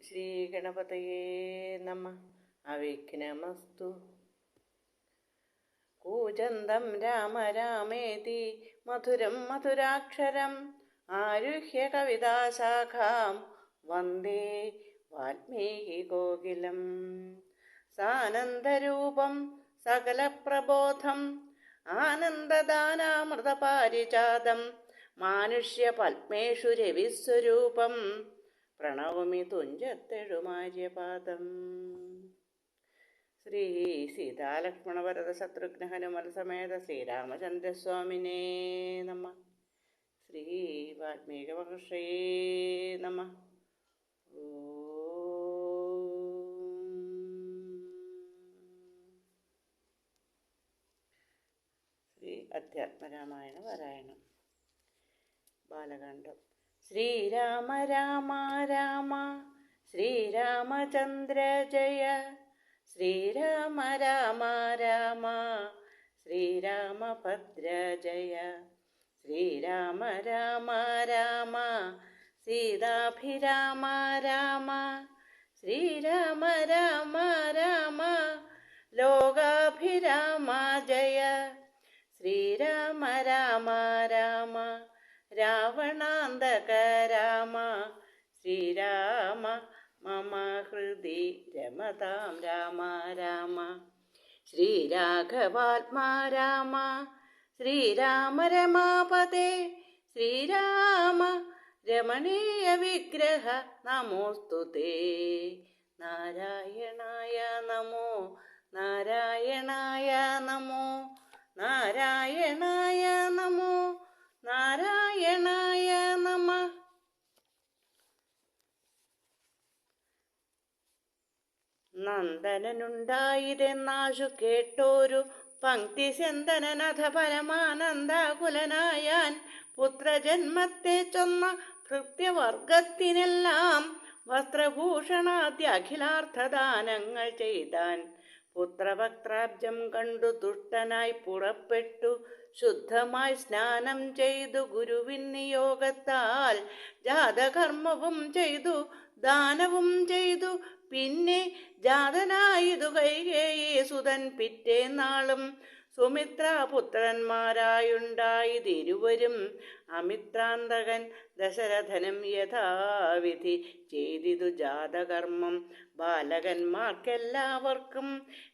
ശ്രീഗണപതയേ നമഃ. അവിഘ്നമസ്തു. കൂജന്തം രാമ രാമേതി മധുരം മധുരാക്ഷരം ആരുഹ്യ കവിതാശാഖാം വന്ദേ വാൽമീകി കോകിലം. സാനന്ദരൂപം സകലപ്രബോധം ആനന്ദദാനാമൃതപാരിജാതം മാനുഷ്യ പത്മേഷു രവിസ്വരൂപം പ്രണവമി തുഞ്ചത്തെഴുമാര്യപാദം. ശ്രീ സീതാലക്ഷ്മണവരദ ശത്രുഘ്ന ഹനുമൽ സമേത ശ്രീരാമചന്ദ്രസ്വാമിനേ നമഃ. ശ്രീ വാൽമീക മഹർഷേ നമഃ. ശ്രീ അധ്യാത്മരാമായണ പാരായണം. ബാലകാണ്ഡം. ശ്രീരാമ രാമ രാമ ശ്രീരാമചന്ദ്ര ജയ. ശ്രീരാമ രാമ രാമ ശ്രീരാമഭദ്ര ജയ. ശ്രീരാമ രാമ രാമ സീതാഭിരാമ രാമ. ശ്രീരാമ രാമ രാമ ലോകാഭിരാമ ജയ. ശ്രീരാമ രാമ രാമ രാവണാന്തക രാമ. ശ്രീരാമ മമ ഹൃദി രമതാം രാമ രാമ. ശ്രീരാഘവാത്മാ രാമ. ശ്രീരാമ രമാപതേ. ശ്രീരാമ രമണീയ വിഗ്രഹ നമോസ്തുതേ. നാരായണായ നമോ നാരായണായ നമോ നാരായണായ നമോ നാരായണായ നമഃ. നന്ദനുണ്ടായിരെന്നാശു കേട്ടോരു പങ്ക്തി സെന്തനനഥ പരമാനന്ദാകുലനായാൻ പുത്രജന്മത്തെ ചൊന്ന ഭൃത്യവർഗത്തിനെല്ലാം വസ്ത്രഭൂഷണാദ്യ അഖിലാർത്ഥദാനങ്ങൾ ചെയ്താൻ. പുത്രവക്ത്രാബ്ജം കണ്ടു തുഷ്ടനായി പുറപ്പെട്ടു ശുദ്ധമായി സ്നാനം ചെയ്തു ഗുരുവിൻ നിയോഗത്താൽ ജാതകർമ്മവും ചെയ്തു ദാനവും ചെയ്തു. പിന്നെ ജാതനായതു കൈകേയി സുതൻ പിറ്റേന്നാളും സുമിത്രാപുത്രന്മാരായുണ്ടായതിരുവരും. അമിത്രാന്തകൻ ദശരഥനും യഥാവിധി ചെയ്തിതു ജാതകർമ്മം. ബാലകന്മാർക്കെല്ലാവർക്കും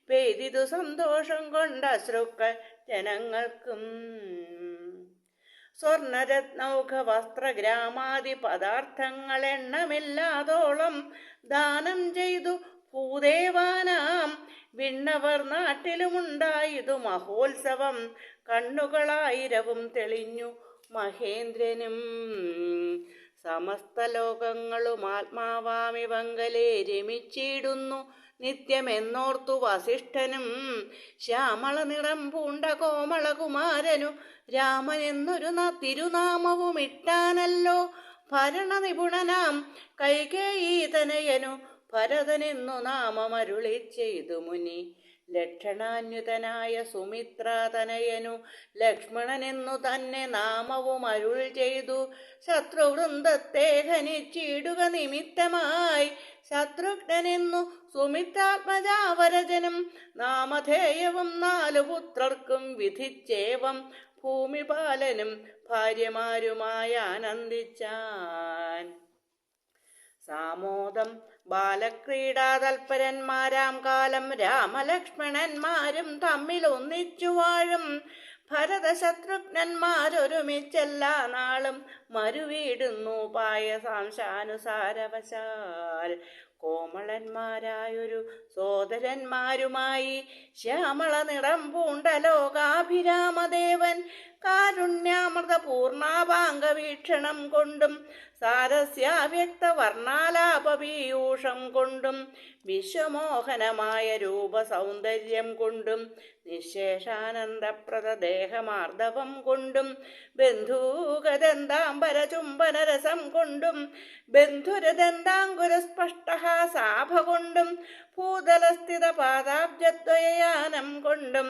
പെയ്തിതു സന്തോഷം കൊണ്ട അശ്രുക്കൾ ജനങ്ങൾക്കും. സ്വർണരത്നൗഘ വസ്ത്രഗ്രാമാദി പദാർത്ഥങ്ങൾ എണ്ണമില്ലാതോളം ദാനം ചെയ്തു ഭൂദേവാനാം. വിണ്ണവർ നാട്ടിലുമുണ്ടായതു മഹോത്സവം. കണ്ണുകളായിരവും തെളിഞ്ഞു മഹേന്ദ്രനും. സമസ്ത ലോകങ്ങളും ആത്മാവാമിവങ്കലെ രമിച്ചിടുന്നു നിത്യമെന്നോർത്തു വസിഷ്ഠനും. ശ്യാമള നിറം പൂണ്ട കോമളകുമാരനു രാമനെന്നൊരു തിരുനാമവും ഇട്ടാനല്ലോ. ഭരണനിപുണനാം കൈകേയീതനയനു ഭരതനെന്നു നാമമരുളി ചെയ്തു മുനി. ലക്ഷണാന്യുതനായ സുമിത്രാതനയനു ലക്ഷ്മണനെന്നു തന്നെ നാമവും അരുൾ ചെയ്തു. ശത്രുവൃന്ദത്തെ ഹനിച്ചിടുക നിമിത്തമായി ശത്രുഘ്നെന്നു സുമിത്രാത്മജാവരജനും നാമധേയവും 4 പുത്രർക്കും വിധിച്ചേവം. ഭൂമിപാലനും ഭാര്യമാരുമായി ആനന്ദിച്ചാൻ. സാമോദം ബാലക്രീഡാതൽപരന്മാരാം കാലം രാമലക്ഷ്മണന്മാരും തമ്മിൽ ഒന്നിച്ചു വാഴും. ഭരത ശത്രുഘ്നന്മാരൊരുമിച്ചെല്ലാ നാളും മരുവീടുന്നു പായസാംശാനുസാരവശാൽ. കോമളന്മാരായൊരു സോദരന്മാരുമായി ശ്യാമള നിറം പൂണ്ട ലോകാഭിരാമദേവൻ കാരുണ്യാമൃത പൂർണാഭാംഗവീക്ഷണം കൊണ്ടും സാരസ്യാവ്യക്ത വർണ്ണാലാപപീയൂഷം കൊണ്ടും വിശ്വമോഹനമായ രൂപസൗന്ദര്യം കൊണ്ടും നിശേഷാനന്ദപ്രദ ദേഹമാർദ്ദവം കൊണ്ടും ബന്ധൂകദന്താംബരചുംബനരസം കൊണ്ടും ബന്ധുരദന്താങ്കുരസ്പഷ്ടഹാസാഭ കൊണ്ടും ഭൂതലസ്ഥിത പാദാബ്ജദ്വയയാനം കൊണ്ടും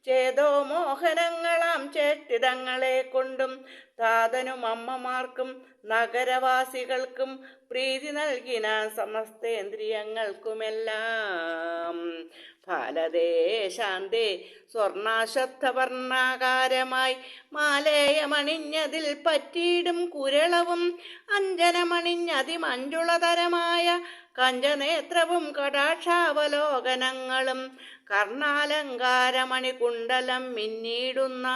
ചേതോ മോഹനങ്ങളാ സകലമാം ചേഷ്ടിതങ്ങളെ കൊണ്ടും താതനും അമ്മമാർക്കും നഗരവാസികൾക്കും പ്രീതി നൽകിനാൻ സമസ്തേന്ദ്രിയങ്ങൾക്കുമെല്ലാം. ഫാലദേ ശാന്തേ സ്വർണാശ്വത്ഥവർണാകാരമായി മാലേയമണിഞ്ഞതിൽ പറ്റിയിടും കുരളവും അഞ്ജനമണിഞ്ഞതിമഞ്ജുളതരമായ കഞ്ചനേത്രവും കടാക്ഷാവലോകനങ്ങളും കർണാലങ്കാരമണികുണ്ടലം മിന്നീടുന്ന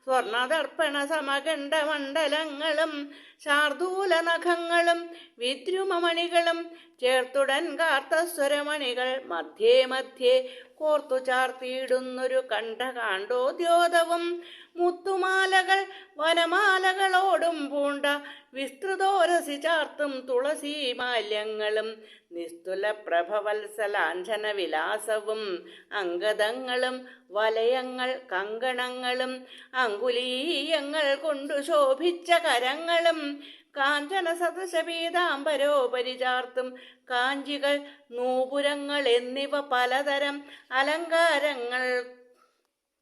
സ്വർണദർപ്പണ സമകണ്ഠമണ്ഡലങ്ങളും ശാർദൂല നഖങ്ങളും വിദ്രുമമണികളും ചേർത്തുടൻ കാർത്തസ്വരമണികൾ മധ്യേ മധ്യേ കോർത്തു ചാർത്തിയിടുന്നൊരു കണ്ഠകാണ്ഡോദ്യോതവും മുത്തുമാലകൾ വനമാലകളോടും പൂണ്ട വിസ്തൃതോരസി ചാർത്തും തുളസീമാല്യങ്ങളും നിസ്തുല പ്രഭവത്സലാഞ്ഛന വിലാസവും അംഗദങ്ങളും വലയങ്ങൾ കങ്കണങ്ങളും അങ്കുലീയങ്ങൾ കൊണ്ടു ശോഭിച്ച കരങ്ങളും കാഞ്ചന സദൃശ പീതാംബരോപരി ചാർത്തും കാഞ്ചികൾ നൂപുരങ്ങൾ എന്നിവ പലതരം അലങ്കാരങ്ങൾ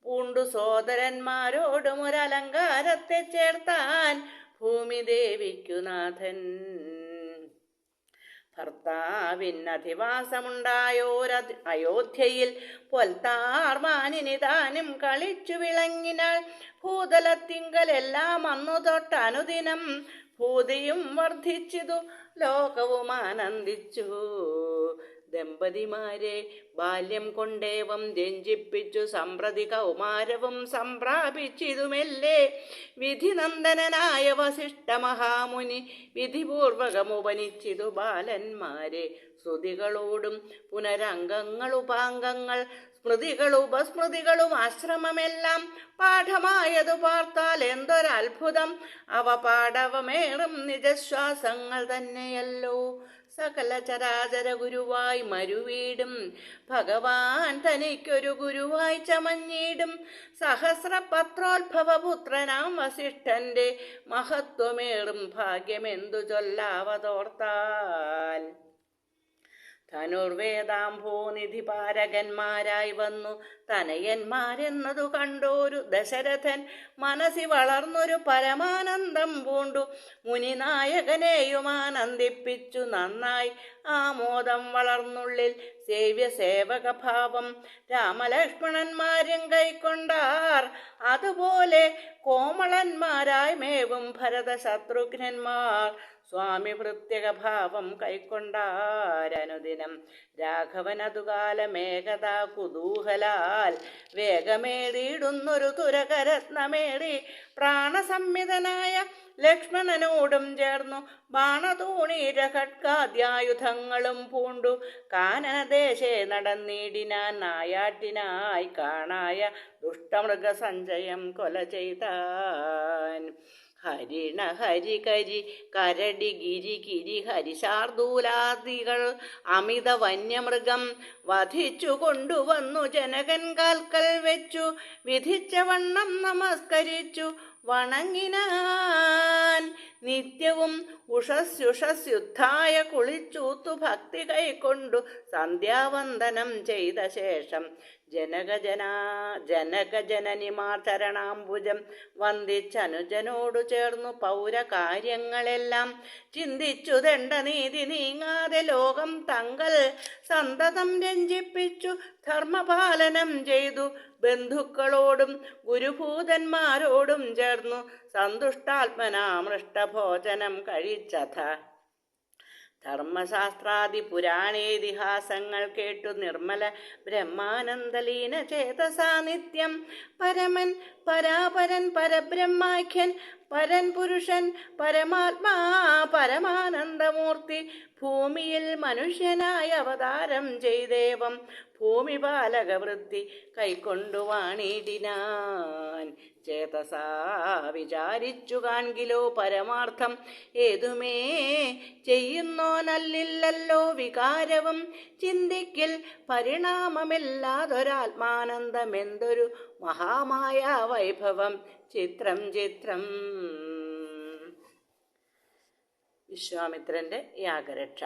പൂണ്ടു സോദരന്മാരോടും ഒരലങ്കാരത്തെ ചേർത്താൻ ഭൂമിദേവിക്കുനാഥൻ. ഭർത്താവിനധിവാസമുണ്ടായോരയോധ്യയിൽ പൊൽത്താർമാനിനി താനും കളിച്ചു വിളങ്ങിനാൾ. ഭൂതലത്തിങ്കലെല്ലാം അന്നു തൊട്ടനുദിനം ഭൂതിയും വർദ്ധിച്ചിതു ലോകവും ആനന്ദിച്ചു. ദമ്പതിമാരെ ബാല്യം കൊണ്ടേവം രഞ്ജിപ്പിച്ചു സമ്പ്രതി കൗമാരവും സംപ്രാപിച്ചിതുമെല്ലേ. വിധിനന്ദനായ വസിഷ്ഠ മഹാമുനി വിധിപൂർവകമുപനിച്ചിതു ബാലന്മാരെ. ശ്രുതികളോടും പുനരംഗങ്ങളുപാംഗങ്ങൾ സ്മൃതികളുപസ്മൃതികളും ആശ്രമമെല്ലാം പാഠമായതു പാർത്താൽ എന്തൊരത്ഭുതം. അവ പാടവമേറും നിജശ്വാസങ്ങൾ തന്നെയല്ലോ. സകല ചരാചര ഗുരുവായി മരുവീടും ഭഗവാൻ തനിക്കൊരു ഗുരുവായി ചമഞ്ഞിടും. സഹസ്രപത്രോത്ഭവപുത്രനാം വസിഷ്ഠന്റെ മഹത്വമേറും ഭാഗ്യമെന്തു ചൊല്ലാവതോർത്താൽ. ധനുർവേദാംഭോനിധി പാരകന്മാരായി വന്നു തനയന്മാരെന്നതു കണ്ടോരു ദശരഥൻ മനസ്സി വളർന്നൊരു പരമാനന്ദം പൂണ്ടു. മുനിനായകനെയും ആനന്ദിപ്പിച്ചു നന്നായി ആമോദം വളർന്നുള്ളിൽ സേവ്യ സേവകഭാവം. രാമലക്ഷ്മണന്മാരും കൈക്കൊണ്ടാർ അതുപോലെ കോമളന്മാരായി മേവും ഭരത ശത്രുഘ്നന്മാർ സ്വാമി പ്രത്യകഭാവം കൈക്കൊണ്ടാരനുദിനം. രാഘവനതുകാലമേകതാ കുതൂഹലാൽ വേഗമേറിയിടുന്നൊരു തുരകരത്നമേറി പ്രാണസംമിതനായ ലക്ഷ്മണനോടും ചേർന്നു ബാണതൂണീര ഖഡ്ഗാദ്യായുധങ്ങളും പൂണ്ടു കാനനദേശേ നടന്നിടിനാൻ. നായാട്ടിനായി കാണായ ദുഷ്ടമൃഗസഞ്ചയം കൊല ചെയ്താൻ. ഹരിണ ഹരികരി കരടി ഗിരി കിരി ഹരിശാർദൂലാദികൾ അമിത വന്യമൃഗം വധിച്ചു കൊണ്ടുവന്നു ജനകൻ കാൽക്കൽ വെച്ചു വിധിച്ച വണ്ണം നമസ്കരിച്ചു വണങ്ങിനാൻ. നിത്യവും ഉഷസ്യുഷസ്യുദ്ധായ കുളിച്ചൂത്തു ഭക്തി കൈക്കൊണ്ടു സന്ധ്യാവന്ദനം ചെയ്ത ശേഷം ജനകജനനിമാർ ചരണാംബുജം വന്ദിച്ചനുജനോടു ചേർന്നു പൗരകാര്യങ്ങളെല്ലാം ചിന്തിച്ചു ദണ്ഡനീതി നീങ്ങാതെ ലോകം തങ്ങൾ സന്തതം രഞ്ജിപ്പിച്ചു ധർമ്മപാലനം ചെയ്തു. ബന്ധുക്കളോടും ഗുരുഭൂതന്മാരോടും ചേർന്നു സന്തുഷ്ടാത്മനാമൃഷ്ടഭോജനം കഴിച്ചഥ. ധർമ്മശാസ്ത്രാദി പുരാണേതിഹാസങ്ങൾ കേട്ടു നിർമ്മല ബ്രഹ്മാനന്ദലീന ചേതസാ നിത്യം പരമൻ പരാപരൻ പരബ്രഹ്മാഖ്യൻ പരൻ പുരുഷൻ പരമാത്മാ പരമാനന്ദമൂർത്തി ഭൂമിയിൽ മനുഷ്യനായ അവതാരം ചെയ്ദേവം ഭൂമിപാലകവൃത്തി കൈക്കൊണ്ടു വാണിടിനാൻ. ചേതസാ വിചാരിച്ചു കാൺകിലോ പരമാർത്ഥം ഏതുമേ ചെയ്യുന്നോനല്ലില്ലല്ലോ വികാരവും ചിന്തിക്കിൽ പരിണാമമില്ലാതൊരാത്മാനന്ദമെന്തൊരു മഹാമായ വൈഭവം ചിത്രം ചിത്രം. വിശ്വാമിത്രന്റെ യാഗരക്ഷ.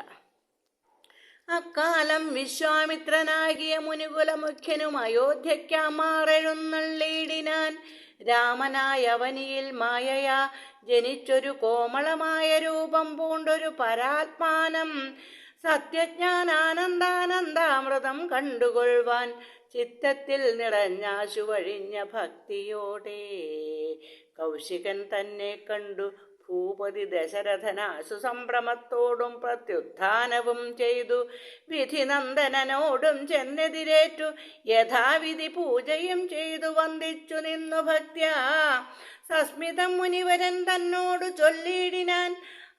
അക്കാലം വിശ്വാമിത്രനാകിയ മുനികുല മുഖ്യനും അയോധ്യയ്ക്കാമാറെഴുന്നള്ളിയിടിനാൻ. രാമനായ അവനിയിൽ മായയാ ജനിച്ചൊരു കോമളമായ രൂപം പൂണ്ടൊരു പരാത്മാനം സത്യജ്ഞാനാനന്ദാനന്ദാമൃതം കണ്ടുകൊള്ളുവാൻ ചിത്തത്തിൽ നിറഞ്ഞാശു വഴിഞ്ഞ ഭക്തിയോടെ കൗശികൻ തന്നെ കണ്ടു ഭൂപതി ദശരഥനാശു സംഭ്രമത്തോടും പ്രത്യുത്ഥാനവും ചെയ്തു വിധിനന്ദനോടും ചെന്നെതിരേറ്റു യഥാവിധി പൂജയും ചെയ്തു വന്ദിച്ചു നിന്നു ഭക്ത്യാ സസ്മിതം മുനിവരൻ തന്നോടു ചൊല്ലിയിടിനാൻ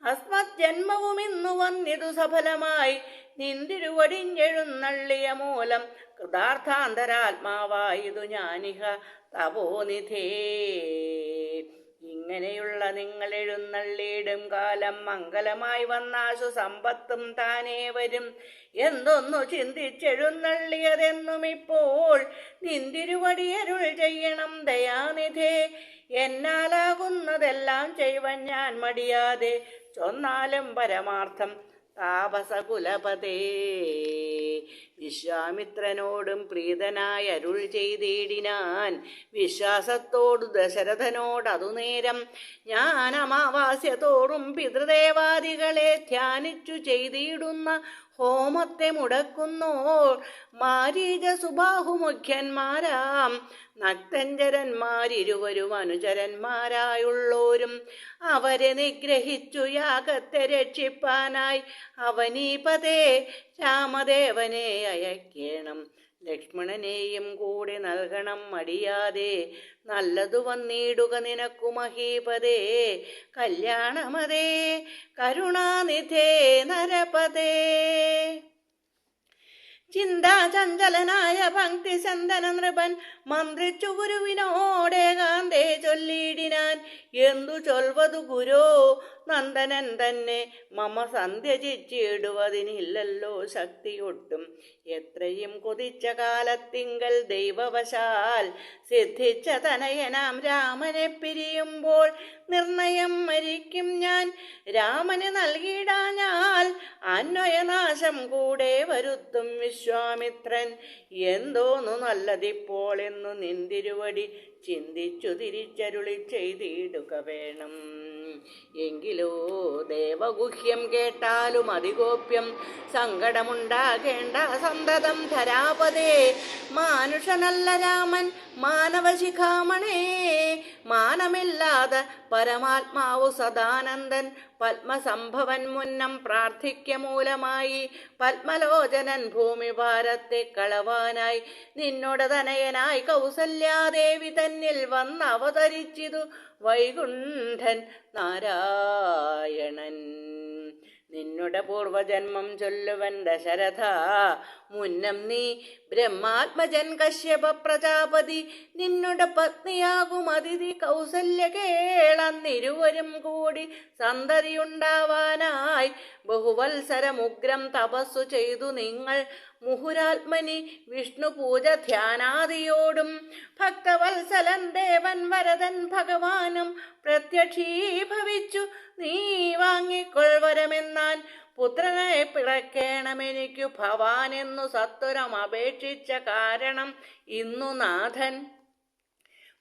അസ്മത് ജന്മവും ഇന്നു വന്നിതു സഫലമായി നിന്തിരുവടിഞ്ഞെഴുന്നള്ളിയ മൂലം കൃതാർത്ഥാന്തരാത്മാവായതു ഞാനിഹ തപോനിധേ ഇങ്ങനെയുള്ള നിങ്ങൾ എഴുന്നള്ളിയിടും കാലം മംഗലമായി വന്നാശു സമ്പത്തും താനേ വരും എന്തൊന്നു ചിന്തിച്ചെഴുന്നള്ളിയതെന്നും ഇപ്പോൾ നിന്തിരുവടിയരുൾ ചെയ്യണം ദയാനിധേ എന്നാലാകുന്നതെല്ലാം ചെയ്വൻ ഞാൻ മടിയാതെ ചൊന്നാലും പരമാർത്ഥം താപസകുലപതേ വിശ്വാമിത്രനോടും പ്രീതനായി അരുൾ ചെയ്തിടിനാൻ വിശ്വാസത്തോടു ദശരഥനോടതു നേരം ഞാൻ അമാവാസ്യത്തോറും പിതൃദേവാദികളെ ധ്യാനിച്ചു ചെയ്തിടുന്ന ഹോമത്തെ മുടക്കുന്നോർ മാരീച സുബാഹുമുഖ്യന്മാരാം നക്തഞ്ചരന്മാരിരുവരും അനുചരന്മാരായുള്ളോരും അവരെ നിഗ്രഹിച്ചു യാഗത്തെ രക്ഷിപ്പാനായി അവനീപതേ രാമദേവനെ അയക്കേണം ലക്ഷ്മണനെയും കൂടി നൽകണം മടിയാതെ നല്ലതു വന്നിടുക നിനക്കു മഹീപതേ കല്യാണമതേ കരുണാനിധേ നരപതേ ചിന്താചഞ്ചലനായ പങ്ക്തി ചന്ദന നൃപൻ മന്ത്രിച്ചു ഗുരുവിനോടേകാന്തേ ചൊല്ലിയിടിനാൻ എന്തു ചൊൽവതു ഗുരോ നന്ദനൻ തന്നെ മമ സന്ധ്യജിച്ചിടുവതിനില്ലല്ലോ ശക്തിയൊട്ടും എത്രയും കൊതിച്ച കാലത്തിങ്കൽ ദൈവവശാൽ സിദ്ധിച്ച തനയനാം രാമനെ പിരിയുമ്പോൾ നിർണയം മരിക്കും ഞാൻ രാമന് നൽകിയിടാഞ്ഞാൽ അന്വയനാശം കൂടെ വരുത്തും വിശ്വാമിത്രൻ എന്തോന്നു നല്ലതിപ്പോൾ എന്നു നിന്തിരുവടി ചിന്തിച്ചു തിരിച്ചരുളി ചെയ്തിടുക വേണം എങ്കിലോ ദേവഗുഹ്യം കേട്ടാലും അതിഗോപ്യം സങ്കടമുണ്ടാകേണ്ട സന്തതം ധരാപതേ മാനുഷനല്ല രാമൻ മാനവശിഖാമണേ മാനമില്ലാതെ പരമാത്മാവു സദാനന്ദൻ പത്മസംഭവൻ മുന്നം പ്രാർത്ഥിക്ക മൂലമായി പത്മലോചനൻ ഭൂമിഭാരത്തെ കളവാനായി നിന്നോട് തനയനായി കൗസല്യാദേവി തന്നിൽ വന്നവതരിച്ചിതു വൈകുണ്ഠൻ നാരായണൻ നിന്നുടെ പൂർവജന്മം ചൊല്ലുവൻ ദശരഥ മുന്നം നീ ബ്രഹ്മാത്മജൻ കശ്യപ പ്രജാപതി നിന്നുടെ പത്നിയാകും അതിഥി കൗസല്യ കേളന്നിരുവരും കൂടി സന്തതിയുണ്ടാവാനായി ബഹുവത്സരമുഗ്രം തപസ്സു ചെയ്തു നിങ്ങൾ മുഹുരാത്മനി വിഷ്ണു പൂജ ധ്യാനാദിയോടും ഭക്തവത്സലൻ ദേവൻ വരദൻ ഭഗവാനും പ്രത്യക്ഷീഭവിച്ചു നീ വാങ്ങിക്കൊൾവരമെന്നാൻ പുത്രനെ പിറക്കേണമെനിക്കു ഭവാനെന്നു സത്വരം അപേക്ഷിച്ച കാരണം ഇന്നു നാഥൻ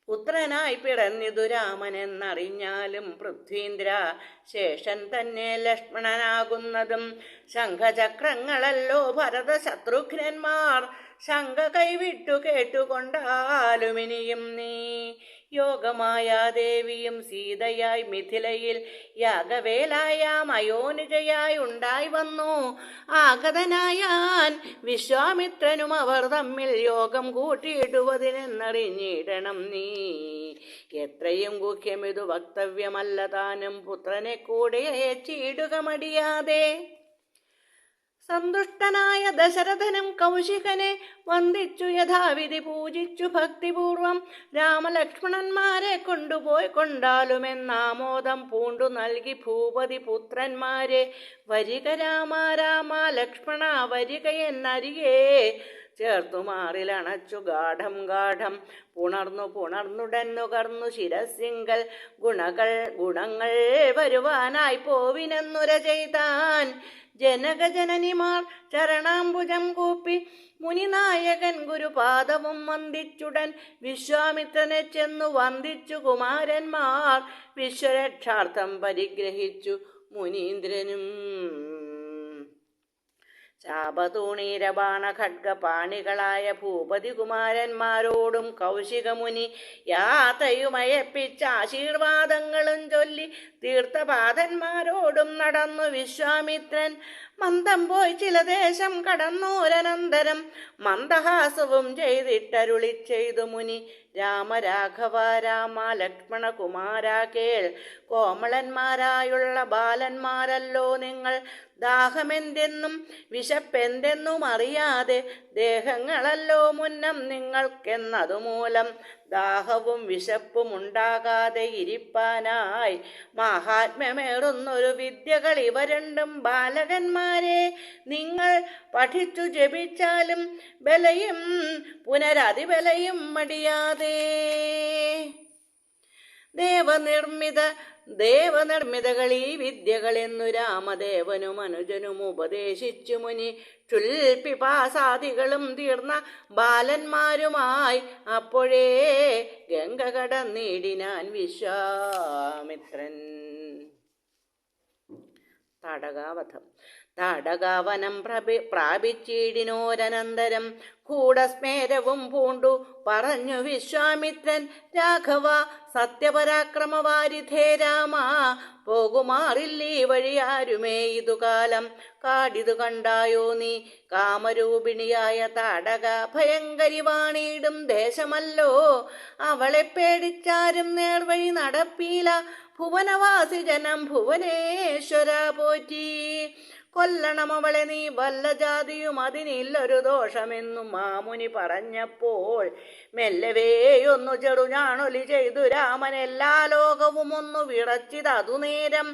പുത്രനായി പിറന്നിതു രാമനെന്നറിഞ്ഞാലും പൃഥ്വീന്ദ്ര ശേഷൻ തന്നെ ലക്ഷ്മണനാകുന്നതും ശംഖചക്രങ്ങളല്ലോ ഭരത ശത്രുഘ്നന്മാർ ശങ്ക കൈവിട്ടു കേട്ടുകൊണ്ടാലും ഇനിയും നീ യോഗമായ ദേവിയും സീതയായി മിഥിലയിൽ യാഗവേലായാം അയോനിജയായി ഉണ്ടായി വന്നു ആഗതനായാൻ വിശ്വാമിത്രനും അവർ തമ്മിൽ യോഗം കൂട്ടിയിടുവതിനെന്നറിഞ്ഞിടണം നീ എത്രയും ഗുഹ്യമിതു വക്തവ്യമല്ല താനും പുത്രനെ കൂടെ അയച്ചിടുക മടിയാതെ സന്തുഷ്ടനായ ദശരഥനും കൗശികനെ വന്ദിച്ചു യഥാവിധി പൂജിച്ചു ഭക്തിപൂർവം രാമലക്ഷ്മണന്മാരെ കൊണ്ടുപോയി കൊണ്ടാലുമെന്നാമോദം പൂണ്ടു നൽകി ഭൂപതി പുത്രന്മാരെ വരിക രാമ രാമ ലക്ഷ്മണ വരിക എന്നരികെ ചേർത്തു മാറിലണച്ചു ഗാഠം ഗാഠം പുണർന്നുടൻ നുകർന്നു ശിരസിങ്കൽ ഗുണങ്ങൾ വരുവാനായി പോവിനെന്നുര ചെയ്താൻ. ജനകജനനിമാർ ചരണാംബുജം കൂപ്പി മുനിനായകൻ ഗുരുപാദവും വന്ദിച്ചുടൻ വിശ്വാമിത്രനെ ചെന്നു വന്ദിച്ചു കുമാരന്മാർ. വിശ്വരക്ഷാർത്ഥം പരിഗ്രഹിച്ചു മുനീന്ദ്രനും. ശാപതൂണീരബാണ ഖഡ്ഗപാണികളായ ഭൂപതികുമാരന്മാരോടും കൗശികമുനി യാത്രയുമയപ്പിച്ച ആശീർവാദങ്ങളും ചൊല്ലി തീർത്ഥപാദന്മാരോടും നടന്നു വിശ്വാമിത്രൻ. മന്ദം പോയി ചില ദേശം കടന്നോരനന്തരം മന്ദഹാസവും ചെയ്തിട്ടരുളി ചെയ്തു മുനി. രാമരാഘവ രാമ ലക്ഷ്മണ കുമാര കേൾ, കോമളന്മാരായുള്ള ബാലന്മാരല്ലോ നിങ്ങൾ. ദാഹമെന്തെന്നും വിശപ്പെന്തെന്നും അറിയാതെ ദേഹങ്ങളല്ലോ മുന്നം നിങ്ങൾക്കെന്നതുമൂലം ദാഹവും വിശപ്പും ഉണ്ടാകാതെ ഇരിപ്പാനായി മഹാത്മ്യമേറുന്നൊരു വിദ്യകൾ ഇവ രണ്ടും ബാലകന്മാരെ നിങ്ങൾ പഠിച്ചു ജപിച്ചാലും ബലയും പുനരതിബലയും മടിയാതെ. ദേവനിർമ്മിതകൾ ഈ വിദ്യകളെന്നു രാമദേവനും അനുജനും ഉപദേശിച്ചു മുനി. ക്ഷുൽപിപാസാദികളും തീർന്ന ബാലന്മാരുമായി അപ്പോഴേ ഗംഗ കടന്നിടിനാൻ വിശ്വാമിത്രൻ. താടകാവധം. താടകാവനം പ്രാപിച്ചിടിനോരനന്തരം കൂടസ്മേരവും പൂണ്ടു പറഞ്ഞു വിശ്വാമിത്രൻ. രാഘവ സത്യപരാക്രമവാരിധേ രാമ, പോകുമാറില്ലീ വഴി ആരുമേ ഇതുകാലം. കാടിതു കണ്ടായോ നീ കാമരൂപിണിയായ താടക, ഭയങ്കരി വാണിയിടും ദേശമല്ലോ. അവളെ പേടിച്ചാരും നേർവഴി നടപ്പീല. ഭുവനവാസി ജനം ഭുവനേശ്വര പോറ്റി. കൊല്ലണം അവളെ നീ വല്ല ജാതിയും അതിനില്ലൊരു ദോഷമെന്നും മാമുനി പറഞ്ഞപ്പോൾ മെല്ലവേയൊന്നു ചെറുഞാണൊലി ചെയ്തു രാമൻ. എല്ലാ ലോകവും ഒന്നു വിറച്ചിതതു നേരം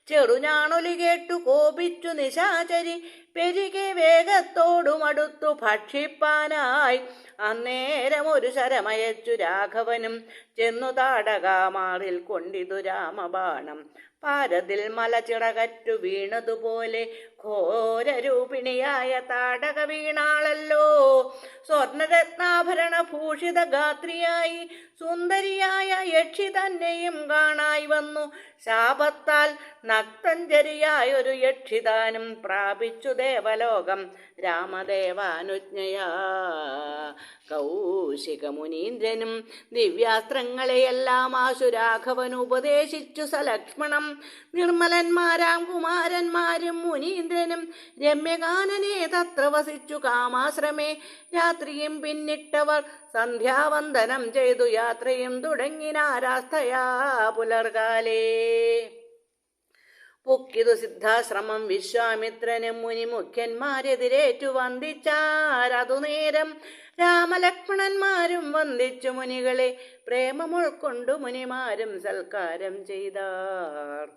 ചെറുഞാണൊലി കേട്ടു കോപിച്ചു നിശാചരി. പെരികെ വേഗത്തോടുമടുത്തു ഭക്ഷിപ്പാനായി അന്നേരം ഒരു ശരമയച്ചു രാഘവനും. ചെന്നു താടകാമാറിൽ കൊണ്ടിതു രാമബാണം. പാരതിൽ മലച്ചിറകറ്റു വീണതുപോലെ ഘോരരൂപിണിയായ താടക വീണാളല്ലോ. സ്വർണരത്നാഭരണ ഭൂഷിത ഗാത്രിയായി സുന്ദരിയായ യക്ഷി തന്നെയും കാണായി വന്നു. ശാപത്താൽ നക്തഞ്ജരിയായൊരു യക്ഷിതാനും പ്രാപിച്ചു ദേവലോകം രാമദേവാനുജ്ഞയാ. കൗശികമുനീന്ദ്രനും ദിവ്യാസ്ത്രങ്ങളെയെല്ലാം ആശു രാഘവൻ ഉപദേശിച്ചു സലക്ഷ്മണം. നിർമ്മലന്മാരാം കുമാരന്മാരും മുനീന്ദ്രനും രമ്യകാനനെ തത്ര വസിച്ചു കാമാശ്രമേ. രാത്രിയും പിന്നിട്ടവർ സന്ധ്യാവന്ദനം ചെയ്തു യാത്രയും തുടങ്ങിനാരാസ്ഥയാ പുലർകാലേ. പൊക്കിതു സിദ്ധാശ്രമം വിശ്വാമിത്രനും മുനി മുഖ്യന്മാരെതിരേറ്റു വന്ദിച്ചാരതു നേരം. രാമലക്ഷ്മണന്മാരും വന്ദിച്ചു മുനികളെ പ്രേമമുൾക്കൊണ്ടു മുനിമാരും സൽക്കാരം ചെയ്താർ.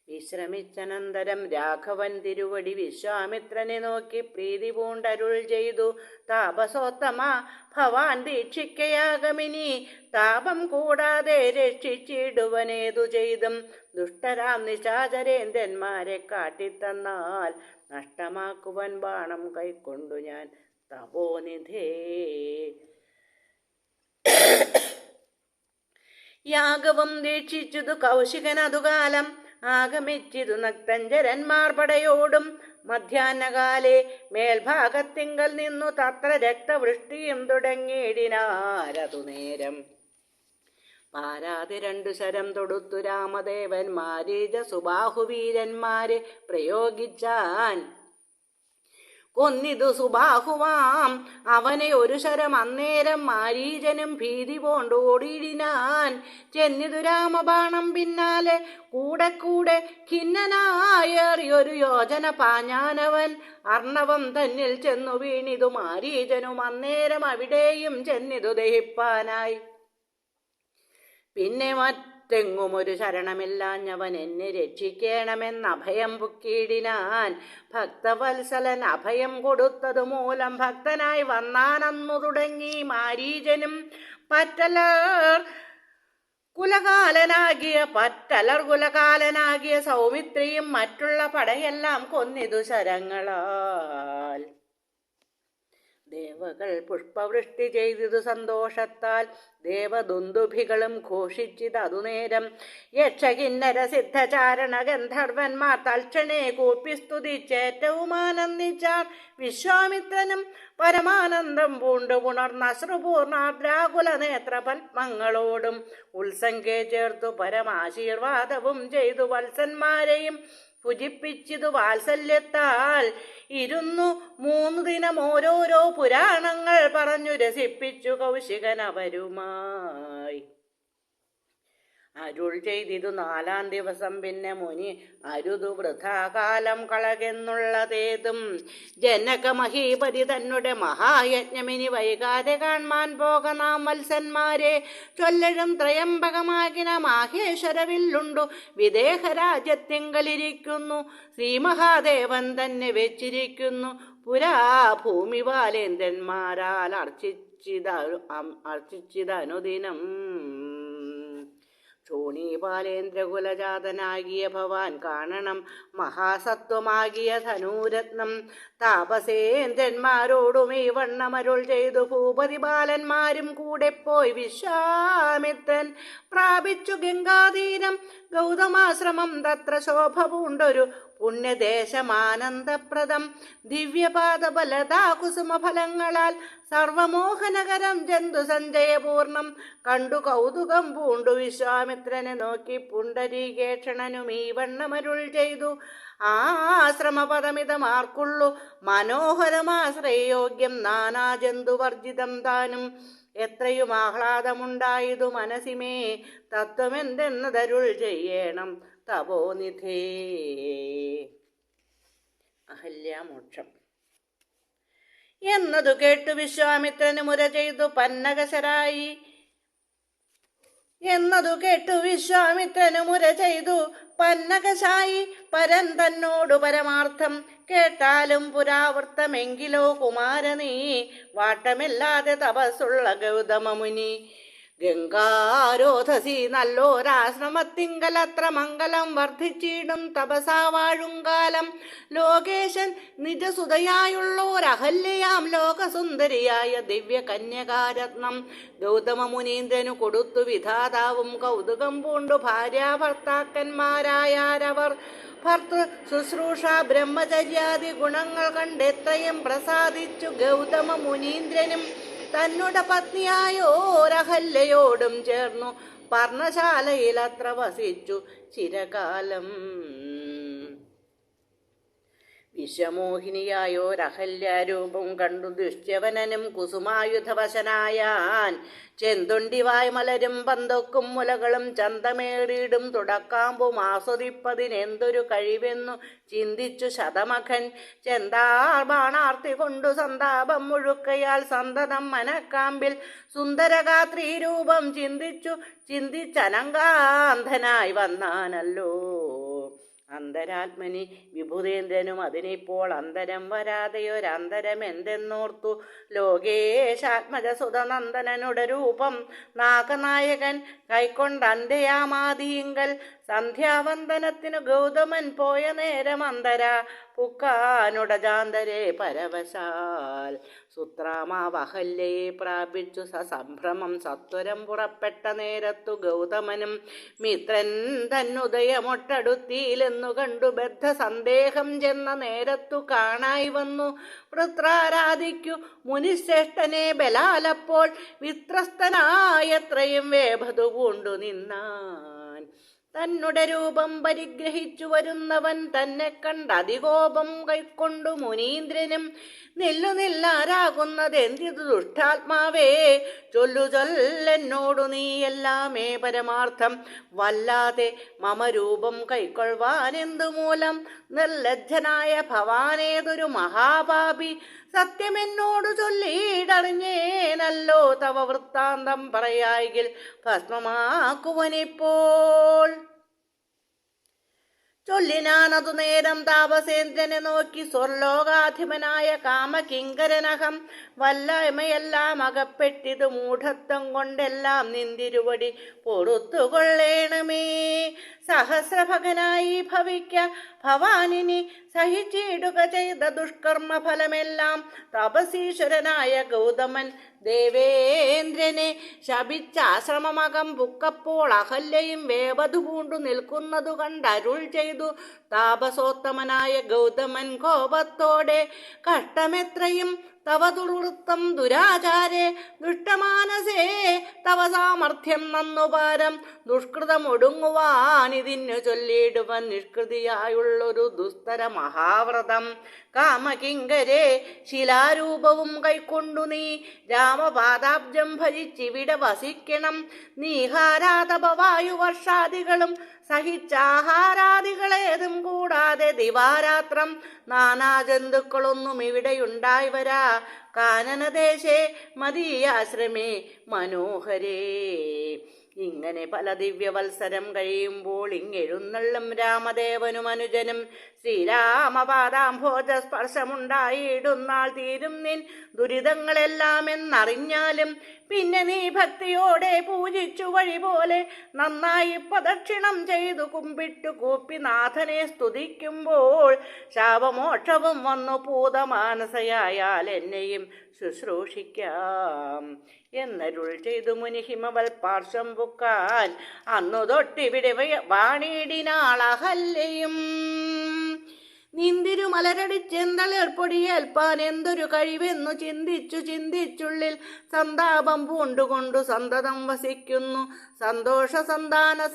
വിശ്രമിച്ചനന്തരം രാഘവൻ തിരുവടി വിശ്വാമിത്രനെ നോക്കി പ്രീതി പൂണ്ടരുൾ ചെയ്തു. താപസോത്തമ ഭവാൻ ദീക്ഷിക്കയാഗമിനി താപം കൂടാതെ രക്ഷിച്ചിടുവനേതു ചെയ്തും. ദുഷ്ടരാം നിശാചരേന്ദ്രന്മാരെ കാട്ടിത്തന്നാൽ നഷ്ടമാക്കുവൻ ബാണം കൈക്കൊണ്ടു ഞാൻ തപോനിധേ. യാഗവും ദീക്ഷിച്ചതു കൗശികനതുകാലം ആഗമിച്ചിതു നക്തഞ്ചരന്മാർ പടയോടും. മധ്യാഹ്നകാലേ മേൽഭാഗത്തിങ്കൽ നിന്നു തത്ര രക്തവൃഷ്ടിയും തുടങ്ങിയിടിനാരതു നേരം. പാരാതെ രണ്ടു ശരം തൊടുത്തു രാമദേവൻ മാരീച സുബാഹുവീരന്മാരെ പ്രയോഗിച്ചാൻ. കൊന്നിതു സുബാഹുവാം അവനെ ഒരു ശരം അന്നേരം മാരീചനും ഭീതി പോണ്ടോടിയിടിനാൻ. ചെന്നിതു രാമബാണം പിന്നാലെ കൂടെ കൂടെ ഖിന്നനായേറിയൊരു യോജന പാഞ്ഞാനവൻ. അർണവം തന്നിൽ ചെന്നു വീണിതു മാരീചനും അന്നേരം അവിടെയും ചെന്നിതു ദഹിപ്പാനായി. പിന്നെ മറ്റെങ്ങുമൊരു ശരണമില്ലാഞ്ഞവൻ എന്നെ രക്ഷിക്കണമെന്ന് അഭയം പുക്കിയിടിനാൻ. ഭക്തവത്സലൻ അഭയം കൊടുത്തതു മൂലം ഭക്തനായി വന്നാനന്നു തുടങ്ങി മാരീചനും പറ്റലർ കുലകാലനാകിയ സൗമിത്രിയും മറ്റുള്ള പടയെല്ലാം കൊന്നിതു ശരങ്ങളാൽ. ദേവകൾ പുഷ്പവൃഷ്ടി ചെയ്തിതു സന്തോഷത്താൽ. ദേവദുന്ദുഭികളും ഘോഷിച്ചിതതുനേരം. യക്ഷകിന്നര സിദ്ധചാരണ ഗന്ധർവന്മാർ തൽക്ഷണേ കൂപ്പി സ്തുതിച്ചേറ്റവും ആനന്ദിച്ചാർ. വിശ്വാമിത്രനും പരമാനന്ദം പൂണ്ടു പുണർന്നശ്രുപൂർണാദ്രാകുല നേത്ര പത്മങ്ങളോടും ഉത്സംഗേ ചേർത്തു പരമാശീർവാദവും ചെയ്തു വത്സന്മാരെയും പുജിപ്പിച്ചിതു വാത്സല്യത്താൽ. 3 ദിനം ഓരോരോ പുരാണങ്ങൾ പറഞ്ഞു രസിപ്പിച്ചു കൗശികൻ അവരുമായി. അരുൾ ചെയ്തിതു 4-ാം ദിവസം പിന്നെ മുനി അരുതു വൃഥാകാലം കളകെന്നുള്ളതേതും. ജനക മഹീപതി തന്നെ മഹായജ്ഞമിനി വൈകാതെ കാൺമാൻ പോക നാം വത്സന്മാരെ. ചൊല്ലഴും ത്രയംബകമാകിന മാഹേശ്വരവില്ലുണ്ടു വിദേഹരാജ്യത്തിങ്കലിരിക്കുന്നു. ശ്രീമഹാദേവൻ തന്നെ വെച്ചിരിക്കുന്നു പുരാ ഭൂമിപാലേന്ദ്രന്മാരാൽ അർച്ചിച്ചിതനുദിനം. ശോണീപാലേന്ദ്രകുലജാതനാകിയ ഭവാൻ കാണണം മഹാസത്വമാകിയ ധനൂരത്നം. താപസേന്ദ്രന്മാരോടും ഈ വണ്ണമരുൾ ചെയ്തു ഭൂപതി ബാലന്മാരും കൂടെ പോയി. വിശ്വാമിത്രൻ പ്രാപിച്ചു ഗംഗാതീരം ഗൗതമാശ്രമം. തത്ര ശോഭ പൂണ്ടൊരു പുണ്യദേശമാനന്ദപ്രദം. ദിവ്യപാദബലതാ കുസുമഫലങ്ങളാൽ സർവമോഹനകരം ജന്തു സഞ്ജയപൂർണം. കണ്ടു കൗതുകം പൂണ്ടു വിശ്വാമിത്രനെ നോക്കി പുണ്ടരീകേക്ഷണനും ഈ വണ്ണമരുൾ ചെയ്തു. ആശ്രമപദമിതമാർക്കുള്ളു മനോഹരമാശ്രയോഗ്യം നാനാജന്തുവർജിതം താനും. എത്രയും ആഹ്ലാദമുണ്ടായതു മനസ്സിമേ തത്വമെന്തെന്നതരുൾ ചെയ്യണം തപോനിധേ. അഹല്യാമോക്ഷം എന്നതു കേട്ടു വിശ്വാമിത്രന് മുര ചെയ്തു പന്നകശരായി. പന്നകശായി പരൻ തന്നോടു പരമാർത്ഥം കേട്ടാലും പുരാവൃത്തമെങ്കിലോ കുമാരനീ. വാട്ടമില്ലാതെ തപസ്സുള്ള ഗൗതമമുനി ഗംഗാരോധസി നല്ലോരാശ്രമത്തിങ്കലത്ര മംഗലം വർദ്ധിച്ചിടും തപസാ വാഴുങ്കാലം. ലോകേശൻ നിജസുതയായുള്ളോരഹല്യയാം ലോകസുന്ദരിയായ ദിവ്യ കന്യകാരത്നം ഗൗതമ മുനീന്ദ്രനു കൊടുത്തു വിധാതാവും. കൗതുകം പൂണ്ടു ഭാര്യാഭർത്താക്കന്മാരായാരവർ. ഭർത്തൃ ശുശ്രൂഷ ബ്രഹ്മചര്യാദി ഗുണങ്ങൾ കണ്ടെത്രയും പ്രസാദിച്ചു ഗൗതമ മുനീന്ദ്രനും തന്നുടെ പത്നിയായോരഹല്യയോടും ചേർന്നു പർണശാലയിലത്ര വസിച്ചു ചിരകാലം. വിശ്വമോഹിനിയായോരഹല്യാരൂപം കണ്ടു ദുഷ്യവനനും കുസുമായുധവശനായാൻ. ചെന്തുണ്ടിവായ് മലരും പന്തൊക്കും മുലകളും ചന്തമേറിയിടും തുടക്കാമ്പും ആസ്വദിപ്പതിനെന്തൊരു കഴിവെന്നു ചിന്തിച്ചു ശതമഖൻ. ചെന്താർ ബാണാർത്തി കൊണ്ടു സന്താപം മുഴുക്കയാൽ സന്തതം മനക്കാമ്പിൽ സുന്ദരഗാത്രീ രൂപം ചിന്തിച്ചനങ്കാന്ധനായി വന്നാനല്ലോ. അന്തരാത്മനി വിഭുതേന്ദ്രനും അതിനിപ്പോൾ അന്തരം വരാതെയൊരന്തരം എന്തെന്നോർത്തു. ലോകേശാത്മജസുതനന്ദനനുടെ രൂപം നാഗനായകൻ കൈക്കൊണ്ടന്ത്യയാമാദിയിങ്കൽ സന്ധ്യാവന്ദനത്തിനു ഗൗതമൻ പോയ നേരം അന്തര പുക്കാനുടജാന്തരെ പരവശാൽ. സുത്രാമാവഹല്യയെ പ്രാപിച്ചു സസംഭ്രമം സത്വരം പുറപ്പെട്ട നേരത്തു ഗൗതമനും മിത്രൻ തന്നുദയമൊട്ടടുത്തിയിലെന്നു കണ്ടു ബദ്ധ സന്ദേഹം ചെന്ന നേരത്തു കാണായി വന്നു. വൃത്രാരാധിക്കു മുനിശ്രേഷ്ഠനെ ബലാലപ്പോൾ വിത്രസ്തനായത്രയും വേഭതു പൂണ്ടു നിന്നാൻ. തന്നുടെ രൂപം പരിഗ്രഹിച്ചു വരുന്നവൻ തന്നെ കണ്ടതികോപം കൈക്കൊണ്ടു മുനീന്ദ്രനും നില്ലാരാകുന്നതെന്തിതു ദുഷ്ടാത്മാവേ. ചൊല്ലെന്നോടു നീ എല്ലാമേ പരമാർത്ഥം. വല്ലാതെ മമ രൂപം കൈക്കൊള്ളുവാനെന്തു മൂലം നിർലജ്ജനായ ഭവാനേതൊരു മഹാപാപി സത്യമെന്നോടു ചൊല്ലിയിടറിഞ്ഞേനല്ലോ തവ വൃത്താന്തം പറയായെങ്കിൽ ഭസ്മമാക്കുവനിപ്പോൾ. ചൊല്ലിനാനതു നേരം താപസേന്ദ്രനെ നോക്കി സ്വർലോകാധിപനായ കാമകിങ്കരനഹം. വല്ലായ്മയെല്ലാം അകപ്പെട്ടിത് മൂഢത്വം കൊണ്ടെല്ലാം നിന്തിരുവടി പൊറുത്തുകൊള്ളേണമേ. സഹസ്രഭകനായി ഭവിക്ക ഭവാനിനി സഹിച്ചിടുക ചെയ്ത ദുഷ്കർമ്മ ഫലമെല്ലാം. തപസീശ്വരനായ ഗൗതമൻ ദേവേന്ദ്രനെ ശപിച്ചാശ്രമമകം പുക്കപ്പോൾ അഹല്യയും വേവധു പൂണ്ടു നിൽക്കുന്നതു കണ്ടരുൾ ചെയ്തു. താപസോത്തമനായ ഗൗതമൻ കോപത്തോടെ കഷ്ടമെത്രയും തവ ദുർവൃത്തം ദുരാചാരേ ദുഷ്ടമാനസേ തവ സാമർഥ്യം നന്നുപാരം. ദുഷ്കൃതമൊടുങ്ങുവാനിതിന്നു ചൊല്ലിയിടുവൻ നിഷ്കൃതിയായുള്ളൊരു ദുസ്തര മഹാവ്രതം. കാമകിങ്കരേ ശിലാരൂപവും കൈക്കൊണ്ടു നീ രാമപാദാബ്ജം ഭജിച്ചിവിടെ വസിക്കണം. നീഹാരാതപവായുവർഷാദികളും സഹിച്ചാഹാരാദികളേതും കൂടാതെ ദിവാരാത്രം നാനാജന്തുക്കളൊന്നും ഇവിടെയുണ്ടായി വരാ. കാനനദേശേ മദീയാശ്രമേ മനോഹരേ. ഇങ്ങനെ പല ദിവ്യവത്സരം കഴിയുമ്പോൾ ഇങ്ങെഴുന്നള്ളും രാമദേവനും അനുജനും ശ്രീരാമപാദാംഭോജ സ്പർശമുണ്ടായിടുന്നാൾ തീരും നിൻ ദുരിതങ്ങളെല്ലാം എന്നറിഞ്ഞാലും പിന്നെ നീ ഭക്തിയോടെ പൂജിച്ചു വഴി പോലെ നന്നായി പ്രദക്ഷിണം ചെയ്തു കുമ്പിട്ടു കൂപ്പി നാഥനെ സ്തുതിക്കുമ്പോൾ ശാപമോക്ഷവും വന്നു പൂതമാനസയായാൽ എന്നെയും ശുശ്രൂഷിക്കാം എന്നരുൾ ചെയ്തു മുനി ഹിമവൽ പാർശ്വം പുക്കാൻ. അന്നു തൊട്ടിവിടെ വാണിയിടിനാളഹല്യയും. നിന്തിരുമലരടിച്ചെന്തളിർപ്പൊടിയേൽപ്പാൻ എന്തൊരു കഴിവെന്നു ചിന്തിച്ചുള്ളിൽ സന്താപം പൂണ്ടുകൊണ്ടു സന്തതം വസിക്കുന്നു. സന്തോഷ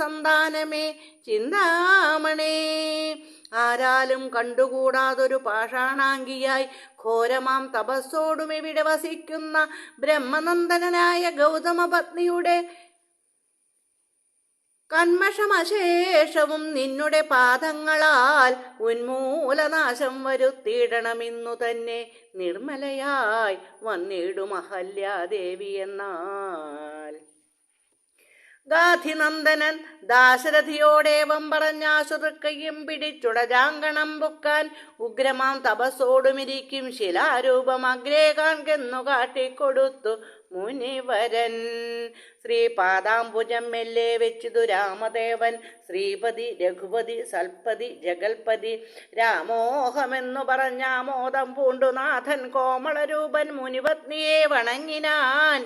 സന്താനമേ ചിന്താമണേ. ആരാലും കണ്ടുകൂടാതൊരു പാഷാണാംഗിയായി ഘോരമാം തപസ്സോടും ഇവിടെ വസിക്കുന്ന ബ്രഹ്മനന്ദനായ ഗൗതമ പത്നിയുടെ കന്മഷമശേഷവും നിന്നുടെ പാദങ്ങളാൽ ഉന്മൂലനാശം വരുത്തിയിടണമെന്നു തന്നെ നിർമ്മലയായി വന്നിടും അഹല്യാദേവി എന്നാൽ. ഗാധിനന്ദനൻ ദാശരഥിയോടേവം പറഞ്ഞാശുതൃക്കയും പിടിച്ചുടജാങ്കണം പൊക്കാൻ ഉഗ്രമാം തപസ്സോടുമിരിക്കും ശിലാരൂപം അഗ്രേ കാൺകെന്നു കാട്ടിക്കൊടുത്തു മുനിവരൻ. ശ്രീപാദാംബുജം മെല്ലെ വെച്ചിതു രാമദേവൻ. ശ്രീപതി രഘുപതി സൽപതി ജഗൽപതി രാമോഹമെന്നു പറഞ്ഞാമോദം പൂണ്ടു നാഥൻ കോമളരൂപൻ മുനിപത്നിയെ വണങ്ങിനാൻ.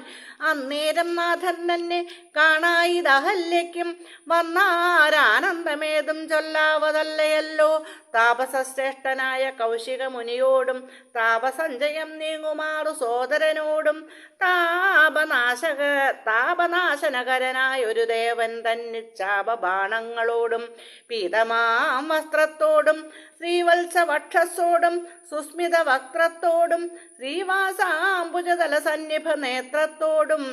അന്നേരം നാഥൻ തന്നെ കാണായിതഹല്യയ്ക്കും വന്നാരാനന്ദമേതും ചൊല്ലാവതല്ലയല്ലോ. താപസശ്രേഷ്ഠനായ കൗശിക മുനിയോടും താപസഞ്ചയം നീങ്ങുമാറു സോദരനോടും താപനാശനകരനായൊരു ദേവൻ തന്നെ ചാപബാണങ്ങളോടും പീതമാം വസ്ത്രത്തോടും ശ്രീവത്സവക്ഷസോടും സുസ്മിത വക്ത്രത്തോടും ശ്രീവാസാംബുജതല സന്നിഭ നേത്രത്തോടും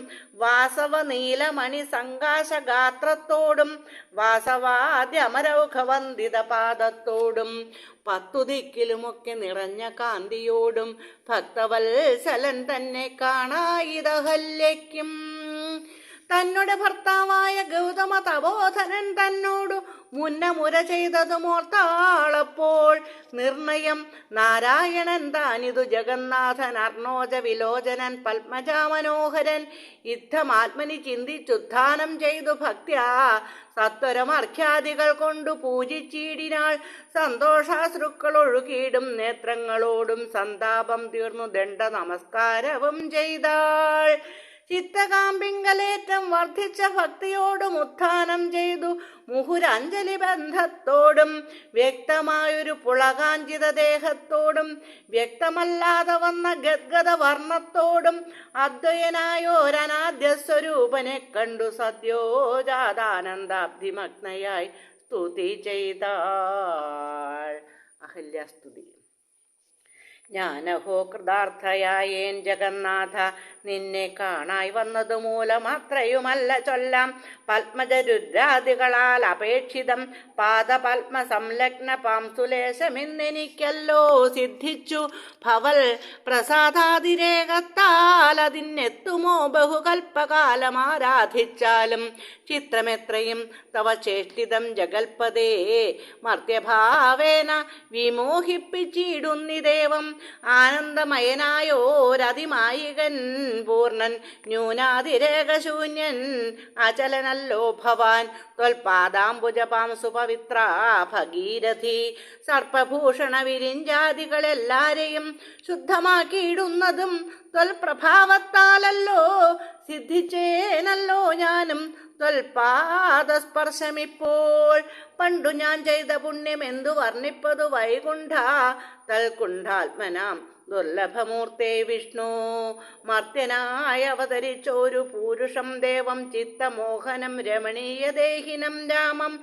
വാസവ നീലമണി സങ്കാശഗാത്രത്തോടും വാസവാദ്യമരൗഘവന്ദിത പാദത്തോടും 10 ദിക്കിലുമൊക്കെ നിറഞ്ഞ കാന്തിയോടും ഭക്തവത്സലൻ തന്നെ കാണായിതഹല്യയ്ക്കും. തന്നുടെ ഭർത്താവായ ഗൗതമ തപോധനൻ തന്നോടു മുന്നമുര ചെയ്തതുമോർത്താളപ്പോൾ നിർണയം നാരായണൻ താനിതു ജഗന്നാഥൻ അർണോജ വിലോചനൻ പത്മജാമനോഹരൻ യുദ്ധമാത്മനി ചിന്തിച്ചുത്ഥാനം ചെയ്തു ഭക്ത്യാ സത്വരമർഘ്യാദികൾ കൊണ്ടു പൂജിച്ചിടിനാൾ. സന്തോഷാശ്രുക്കൾ ഒഴുകിയിടും നേത്രങ്ങളോടും സന്താപം തീർന്നു ദണ്ഡ നമസ്കാരവും ചെയ്താൾ. ചിത്തകാമ്പിങ്കലേറ്റം വർദ്ധിച്ച ഭക്തിയോടും ഉത്ഥാനം ചെയ്തു മുഹുരഞ്ജലി ബന്ധത്തോടും വ്യക്തമായൊരു പുളകാഞ്ചിത ദേഹത്തോടും വ്യക്തമല്ലാതെ വന്ന ഗദ്ഗത വർണ്ണത്തോടും അദ്വയനായോരനാദ്യ സ്വരൂപനെ കണ്ടു സദ്യോജാതാനന്ദാബ്ധിമഗ്നയായി സ്തുതി ചെയ്താൾ. അഹല്യാസ്തുതി. ഞാനഹോ കൃതാർത്ഥയായേൻ ജഗന്നാഥ, നിന്നെ കാണായി വന്നതു മൂലമത്രയുമല്ല ചൊല്ലാം. പത്മജരുദ്രാദികളാൽ അപേക്ഷിതം പാദപത്മ സംലഗ്ന പാംസുലേശമെന്നെനിക്കല്ലോ സിദ്ധിച്ചു. ഭവൽ പ്രസാദാതിരേകത്താൽ അതിനെത്തുമോ ബഹുകൽപ്പകാലമാരാധിച്ചാലും. ചിത്രമെത്രയും തവ ചേഷ്ടിതം ജഗൽപദേ, മർത്യഭാവേന വിമോഹിപ്പിച്ചിടുന്നിദേവം. ആനന്ദമയനായോരതിമായികൻ പൂർണ്ണൻ, ന്യൂനാതിരേകശൂന്യൻ അചലനല്ലോ ഭവാൻ. ത്വൽപാദാംബുജപാം സുപവിത്ര ഭഗീരഥി, സർപ്പഭൂഷണ വിരിഞ്ചാദികളെല്ലാരെയും ശുദ്ധമാക്കിയിടുന്നതും ത്വൽപ്രഭാവത്താലല്ലോ. സിദ്ധിച്ചേനല്ലോ ഞാനും ത്വൽപാദസ്പർശമിപ്പോൾ. പണ്ടു ഞാൻ ചെയ്ത പുണ്യം എന്തു വർണ്ണിപ്പതു വൈകുണ്ഠ, തൽകുണ്ഠാത്മനാം ദുർലഭമൂർത്തേ വിഷ്ണു. മർത്യനായി അവതരിച്ചോരു പൂരുഷം ദേവം, ചിത്തമോഹനം രമണീയദേഹിനം രാമം.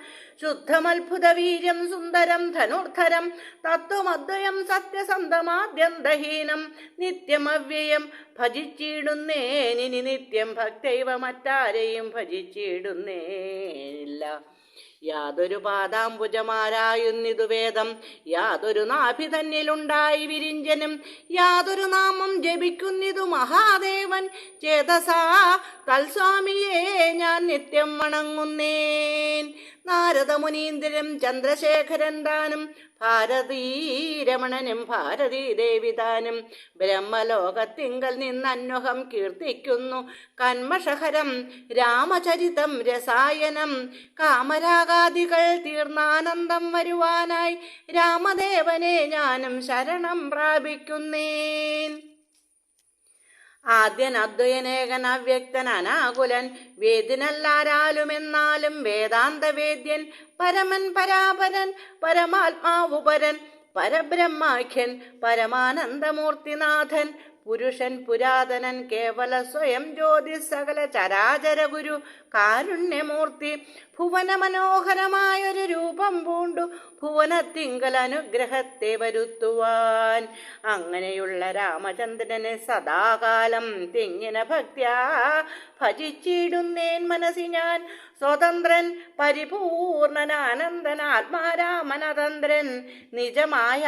ശുദ്ധമത്ഭുത വീര്യം സുന്ദരം ധനുർധരം, തത്വമദ്വയം സത്യസന്ധമാദ്യന്തഹീനം. നിത്യമവ്യയം ഭജിച്ചിടുന്നേനിനി നിത്യം, ഭക്തൈവ മറ്റാരെയും ഭജിച്ചിടുന്നേനില്ല. യാതൊരു പാദാംബുജമാരായുന്നിതു വേദം, യാതൊരു നാഭി തന്നിലുണ്ടായി വിരിഞ്ചനും, യാതൊരു നാമം ജപിക്കുന്നിതു മഹാദേവൻ. ചേതസാ തൽസ്വാമിയെ ഞാൻ നിത്യം വണങ്ങുന്നേൻ. നാരദമുനീന്ദ്രനും ചന്ദ്രശേഖരൻ താനും, ഭാരതീരമണനും ഭാരതീ ദേവിതാനും, ബ്രഹ്മലോകത്തിങ്കൽ നിന്നന്വഹം കീർത്തിക്കുന്നു കന്മഷഹരം രാമചരിതം രസായനം. കാമരാഗാദികൾ തീർന്നാനന്ദം വരുവാനായി രാമദേവനെ ഞാനും ശരണം പ്രാപിക്കുന്നേൻ. ആദ്യൻ അദ്വയനേകൻ അവ്യക്തൻ അനാകുലൻ, വേദിനല്ലാരാലുമെന്നാലും വേദാന്തവേദ്യൻ. പരമൻ പരാപരൻ പരമാത്മാവുപരൻ, പരബ്രഹ്മാഖ്യൻ പരമാനന്ദമൂർത്തിനാഥൻ. പുരുഷൻ പുരാതനൻ കേവല സ്വയം ജ്യോതി, സകല ചരാചര ഗുരു കാരുണ്യമൂർത്തി. ഭുവന മനോഹരമായൊരു രൂപം പൂണ്ടു ഭുവനത്തിങ്കൽ അനുഗ്രഹത്തെ വരുത്തുവാൻ. അങ്ങനെയുള്ള രാമചന്ദ്രനെ സദാകാലം തിങ്ങിന ഭക്ത്യാ ഭജിച്ചിടുന്നേൻ മനസ്സി ഞാൻ. സ്വതന്ത്രൻ പരിപൂർണനാനന്ദൻ ആത്മാരാമനതന്ത്രൻ, നിജമായ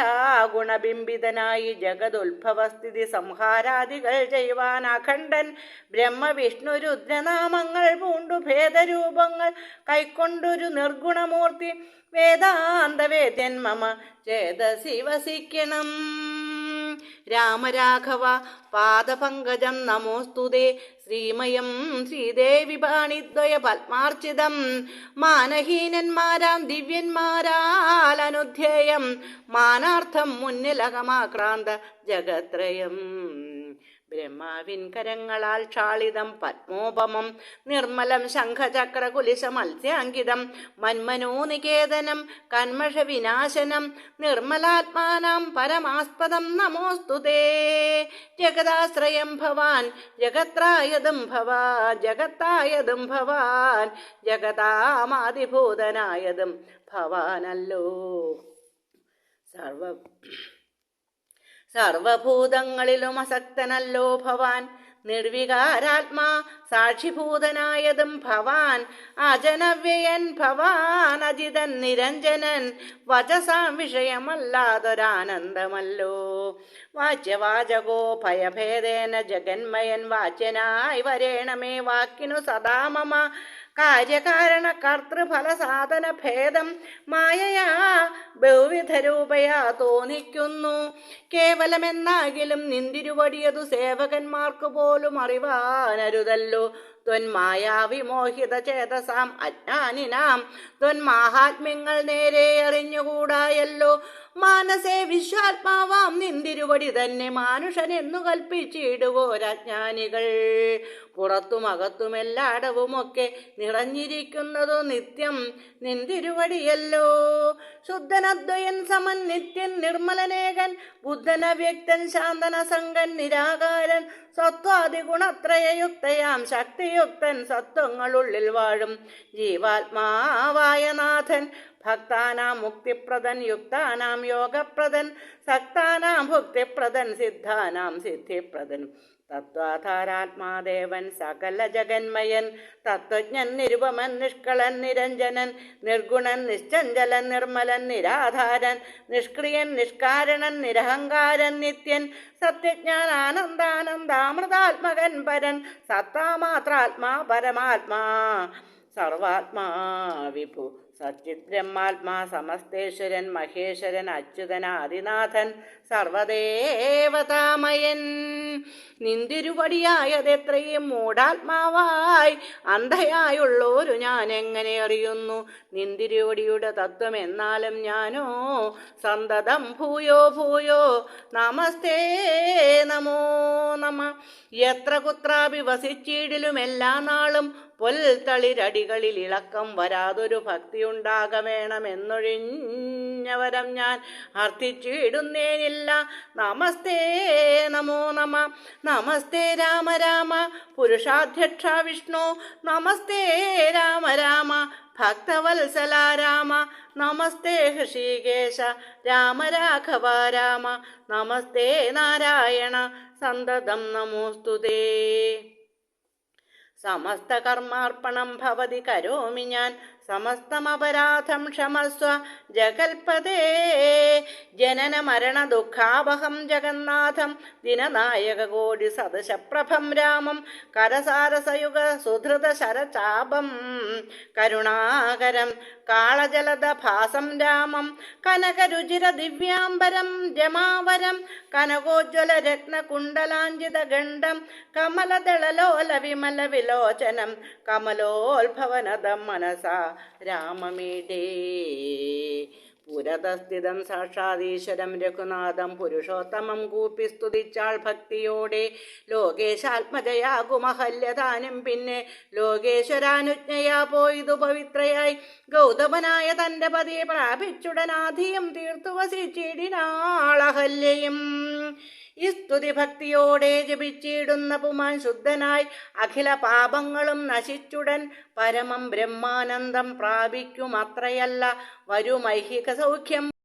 ഗുണബിംബിതനായി ജഗതുത്ഭവസ്ഥിതി സംഹാരാദികൾ ചെയ്യുവാൻ അഖണ്ഡൻ. ബ്രഹ്മവിഷ്ണു രുദ്രനാമങ്ങൾ പൂണ്ടു ഭേദരൂപങ്ങൾ കൈക്കൊണ്ടൊരു നിർഗുണമൂർത്തി. വേദാന്തവേദ്യൻ മമ ചേതസി വസിക്കണം. രാമരാഘവ പാദപങ്കജം നമോസ്തുതേ. ശ്രീമയം ശ്രീദേവി പാണിദ്വയ പത്മാർച്ചിതം, മാനഹീനന്മാരാം ദിവ്യന്മാരാൽ അനുധ്യേയം. മാനാർത്ഥം മുന്നിലകമാക്രാന്ത ജഗത്രയം. ബ്രഹ്മാവിൻ കരങ്ങളാൽ ക്ഷാളിതം പത്മോപമം, നിർമ്മലം ശംഖചക്ര കുലിശ മത്സ്യാങ്കിതം. മന്മനോനികേതനം കന്മഷ വിനാശനം, നിർമ്മലാത്മാനാം പരമാസ്പദം നമോസ്തുതേ. ജഗദാശ്രയം ഭവാൻ ജഗത്രായതും ഭവാൻ, ജഗത്തായതും ഭവാൻ ജഗതാമാതിഭൂതനായതും ഭവാനല്ലോ. സർവഭൂതങ്ങളിലും അസക്തനല്ലോ ഭവാൻ, നിർവികാരാത്മാ സാക്ഷിഭൂതനായതും ഭവാൻ. അജനവ്യയൻ ഭവാൻ അജിതൻ നിരഞ്ജനൻ, വചസാം വിഷയമല്ലാതൊരാനന്ദമല്ലോ. വാച്യവാചകോ ഭയഭേദേന ജഗന്മയൻ, വാച്യനായി വരേണമേ വാക്കിനു സദാ മമ. കാര്യകാരണ കർത്തൃഫല സാധന ഭേദം മായയാ ബഹുവിധ രൂപയാ തോന്നിക്കുന്നു. കേവലമെന്നാകിലും നിന്തിരുവടിയതു സേവകന്മാർക്കു പോലും അറിവാനരുതല്ലോ. ത്വന്മായാവിമോഹിത ചേതസാം അജ്ഞാനിനാം ത്വന്മാഹാത്മ്യങ്ങൾ നേരെ അറിഞ്ഞുകൂടായല്ലോ. മാനസേ വിശ്വാത്മാവാം നിന്തിരുവടി തന്നെ മാനുഷനെന്നു കൽപ്പിച്ചിടുവോരജ്ഞാനികൾ. പുറത്തുമകത്തുമെല്ലായിടവുമൊക്കെ നിറഞ്ഞിരിക്കുന്നതു നിത്യം നിന്തിരുവടിയല്ലോ. ശുദ്ധനദ്വയൻ സമൻ നിത്യൻ നിർമ്മലനേകൻ ബുദ്ധന വ്യക്തൻ ശാന്തനസംഗൻ നിരാകാരൻ സത്വാദിഗുണത്രയയുക്തയാം ശക്തിയുക്തൻ സത്വങ്ങളുള്ളിൽ വാഴും ജീവാത്മാവായ നാഥൻ ഭക്താനാം മുക്തിപ്രദൻ യുക്താനാം യോഗപ്രദൻ സക്താനാം ഭുക്തിപ്രദൻ സിദ്ധാനാം സിദ്ധിപ്രദൻ തത്വാധാരാത്മാദേവൻ സകല ജഗന്മയൻ തത്വജ്ഞൻ നിരുപമൻ നിഷ്കളൻ നിരഞ്ജനൻ നിർഗുണൻ നിശ്ചഞ്ചലൻ നിർമ്മലൻ നിരാധാരൻ നിഷ്ക്രിയൻ നിഷ്കാരണൻ നിരഹങ്കാരൻ നിത്യൻ സത്യജ്ഞാനാനന്ദാനന്ദാമൃതാത്മകൻ പരൻ സത്താമാത്രാത്മാ പരമാത്മാ സർവാത്മാ വിഭു സച്ചിത് ബ്രഹ്മാത്മാ സമസ്തേശ്വരൻ മഹേശ്വരൻ അച്യുതൻ ആദിനാഥൻ സർവദേവതാമയൻ നിന്തിരുവടിയായതെത്രയും മൂഢാത്മാവായി അന്ധയായുള്ളോരു ഞാൻ എങ്ങനെ അറിയുന്നു നിന്തിരുവടിയുടെ തത്വം എന്നാലും ഞാനോ സന്തതം ഭൂയോ ഭൂയോ നമസ്തേ നമോ നമ എത്ര കുത്രാപി വസിച്ചിടിലും എല്ലാ നാളും പൊൽത്തളിരടികളിൽ ഇളക്കം വരാതൊരു ഭക്തിയുണ്ടാകവേണമെന്നൊഴിഞ്ഞവരം ഞാൻ അർത്ഥിച്ചിടുന്നേനില്ല നമസ്തേ നമോ നമ നമസ്തേ രാമ രാമ പുരുഷാധ്യക്ഷ വിഷ്ണു നമസ്തേ രാമ രാമ ഭക്തവത്സല രാമ നമസ്തേ ഹൃഷീകേശ രാമ രാഘവ രാമ നമസ്തേ നാരായണ സന്തതം നമോസ്തുതേ സമസ്ത കർമാർപ്പണം ഭവതി കരോമി ഞാൻ സമസ്തമപരാധം ക്ഷമസ്വ ജഗൽപദേ ജനന മരണ ദുഃഖാവഹം ജഗന്നാഥം ദിനനായകകോടി സദശപ്രഭം രാമം കരസാരസയുഗ സുധൃത ശരചാപം കരുണാകരം കാളജലദ ഭാസം രാമം കനകരുചിര ദിവ്യാംബരം രമാവരം കനകോജ്വല രത്നകുണ്ടലാഞ്ചിത ഗണ്ഡം കമലദളലോല വിമല വിലോചനം കമലോത്ഭവനദം മനസാ രാമമീഡേ പുരതസ്ഥിതം സാക്ഷാദീശ്വരം രഘുനാഥം പുരുഷോത്തമം കൂപ്പി സ്തുതിച്ചാൾ ഭക്തിയോടെ ലോകേശാത്മജയാകുമഹല്യതാനും പിന്നെ ലോകേശ്വരാനുജ്ഞയാ പോയതു പവിത്രയായി ഗൗതമനായ തൻ്റെ പതിയെ പ്രാപിച്ചുടനാധിയും തീർത്തു വസിച്ചിടിനാളഹല്യയും ഈ സ്തുതി ഭക്തിയോടെ ജപിച്ചിടുന്ന പുമാൻ ശുദ്ധനായി അഖില പാപങ്ങളും നശിച്ചുടൻ പരമം ബ്രഹ്മാനന്ദം പ്രാപിക്കും അത്രയല്ല വരുമൈഹിക സൗഖ്യം